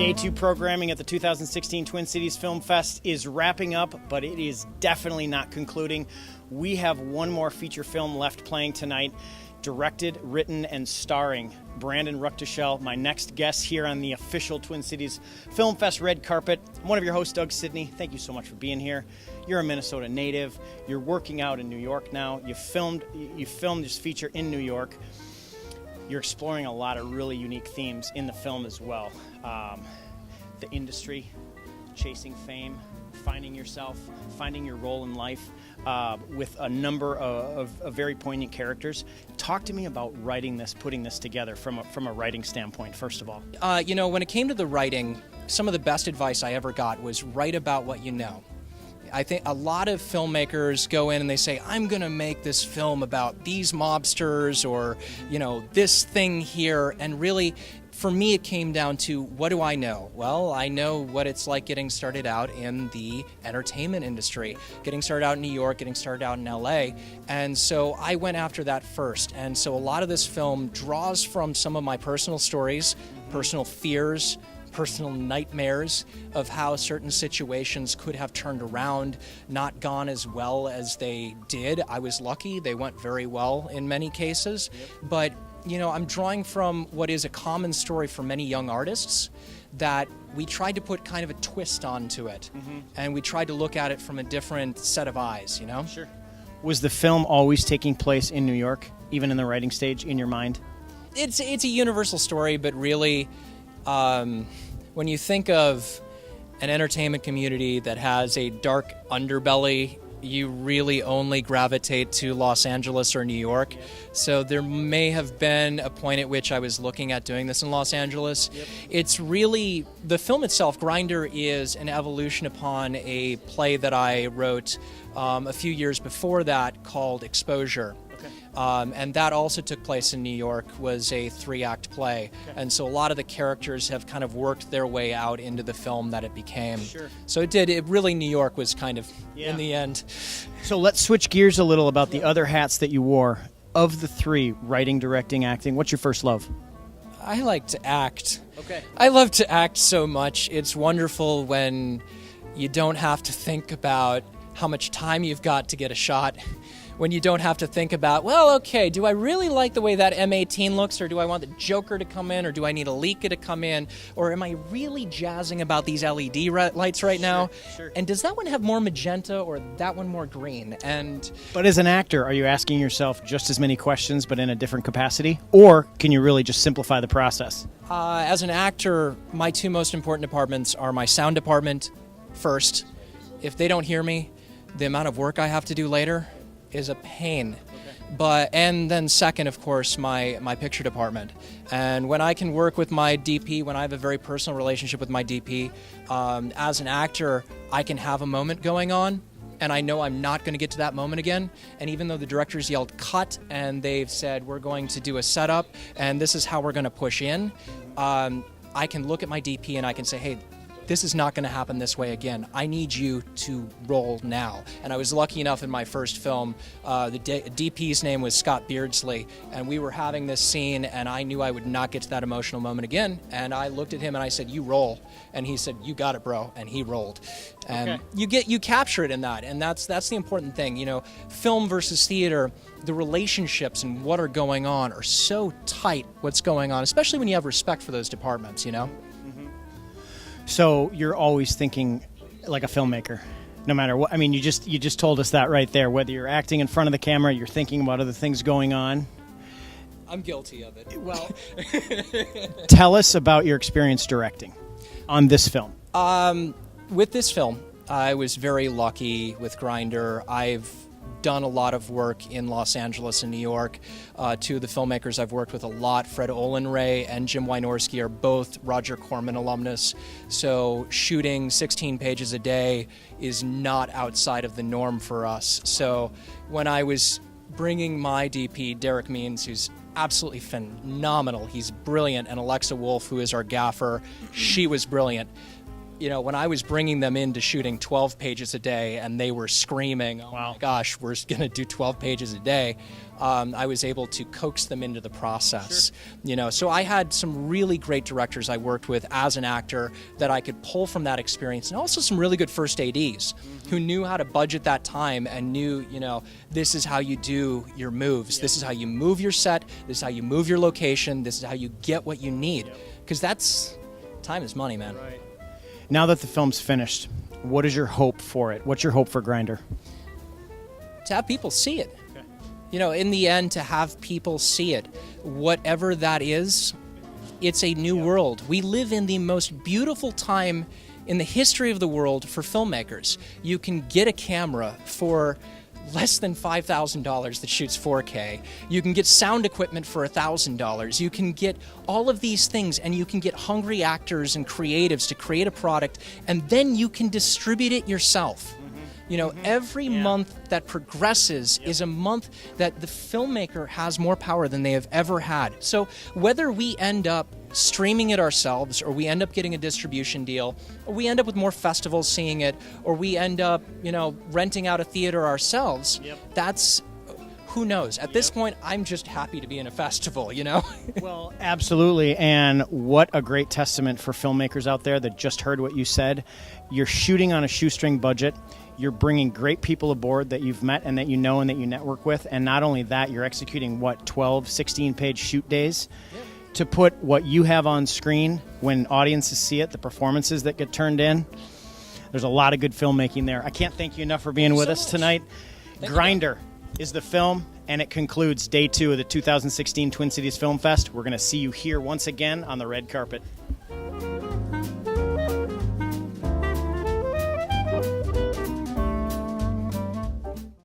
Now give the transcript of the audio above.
Day 2 programming at the 2016 Twin Cities Film Fest is wrapping up, but it is definitely not concluding. We have one more feature film left playing tonight, directed, written, and starring Brandon Ruckdashel, my next guest here on the official Twin Cities Film Fest red carpet. I'm one of your hosts, Doug Sidney. Thank you so much for being here. You're a Minnesota native. You're working out in New York now. You filmed this feature in New York. You're exploring a lot of really unique themes in the film as well. The industry, chasing fame, finding yourself, finding your role in life, with a number of very poignant characters. Talk to me about writing this, putting this together from a writing standpoint, first of all. When it came to the writing, some of the best advice I ever got was write about what you know. I think a lot of filmmakers go in and they say, I'm going to make this film about these mobsters or, this thing here. And really, for me, it came down to, what do I know? Well, I know what it's like getting started out in the entertainment industry, getting started out in New York, getting started out in LA. And so I went after that first. And so a lot of this film draws from some of my personal stories, personal fears, personal nightmares of how certain situations could have turned around, not gone as well as they did. I was lucky. They went very well in many cases. But, I'm drawing from what is a common story for many young artists, that we tried to put kind of a twist onto it. And we tried to look at it from a different set of eyes, Sure. Was the film always taking place in New York, even in the writing stage, in your mind? It's a universal story, but really, when you think of an entertainment community that has a dark underbelly, you really only gravitate to Los Angeles or New York. So there may have been a point at which I was looking at doing this in Los Angeles. It's really, the film itself, Grinder, is an evolution upon a play that I wrote a few years before that called Exposure. And that also took place in New York, was a 3-act play. And so a lot of the characters have kind of worked their way out into the film that it became. Sure. So it really, New York was kind of in the end. So let's switch gears a little about the other hats that you wore. Of the three, writing, directing, acting, what's your first love? I like to act. Okay. I love to act so much. It's wonderful when you don't have to think about how much time you've got to get a shot. When you don't have to think about, do I really like the way that M18 looks, or do I want the Joker to come in, or do I need Alika to come in, or am I really jazzing about these LED lights right now? Sure. And does that one have more magenta, or that one more green? But as an actor, are you asking yourself just as many questions, but in a different capacity? Or can you really just simplify the process? As an actor, my two most important departments are my sound department first. If they don't hear me, the amount of work I have to do later is a pain. And then second, of course, my picture department. And when I can work with my DP, when I have a very personal relationship with my DP, as an actor, I can have a moment going on, and I know I'm not going to get to that moment again. And even though the directors yelled cut and they've said we're going to do a setup and this is how we're going to push in, I can look at my DP and I can say, hey, this is not going to happen this way again. I need you to roll now. And I was lucky enough in my first film, the DP's name was Scott Beardsley, and we were having this scene, and I knew I would not get to that emotional moment again. And I looked at him and I said, you roll. And he said, you got it, bro. And he rolled. And you capture it in that. And that's the important thing. Film versus theater, the relationships and what are going on are so tight, what's going on, especially when you have respect for those departments, So you're always thinking like a filmmaker, no matter what. I mean, you just told us that right there. Whether you're acting in front of the camera, you're thinking about other things going on. I'm guilty of it. Well, tell us about your experience directing on this film. With this film, I was very lucky with Grinder. I've done a lot of work in Los Angeles and New York. Two of the filmmakers I've worked with a lot, Fred Olenray and Jim Wynorski, are both Roger Corman alumnus. So shooting 16 pages a day is not outside of the norm for us. So when I was bringing my DP, Derek Means, who's absolutely phenomenal, he's brilliant, and Alexa Wolf, who is our gaffer, she was brilliant. when I was bringing them into shooting 12 pages a day and they were screaming, oh Wow. my gosh, we're going to do 12 pages a day, I was able to coax them into the process. Sure. So I had some really great directors I worked with as an actor that I could pull from that experience, and also some really good first ADs who knew how to budget that time and knew, this is how you do your moves. This is how you move your set. This is how you move your location. This is how you get what you need. Because time is money, man. Right. Now that the film's finished, what is your hope for it? What's your hope for Grindr? To have people see it. Okay. In the end, to have people see it, whatever that is, it's a new world. We live in the most beautiful time in the history of the world for filmmakers. You can get a camera for less than $5,000 that shoots 4K. You can get sound equipment for $1,000. You can get all of these things, and you can get hungry actors and creatives to create a product, and then you can distribute it yourself. Every month that progresses is a month that the filmmaker has more power than they have ever had. So whether we end up streaming it ourselves, or we end up getting a distribution deal, or we end up with more festivals seeing it, or we end up, renting out a theater ourselves, that's, who knows? At this point, I'm just happy to be in a festival, Well, absolutely. And what a great testament for filmmakers out there that just heard what you said. You're shooting on a shoestring budget. You're bringing great people aboard that you've met and that you know and that you network with. And not only that, you're executing, 12, 16-page shoot days to put what you have on screen when audiences see it, the performances that get turned in. There's a lot of good filmmaking there. I can't thank you enough for being with us tonight. Grindr is the film, and it concludes day 2 of the 2016 Twin Cities Film Fest. We're going to see you here once again on the red carpet.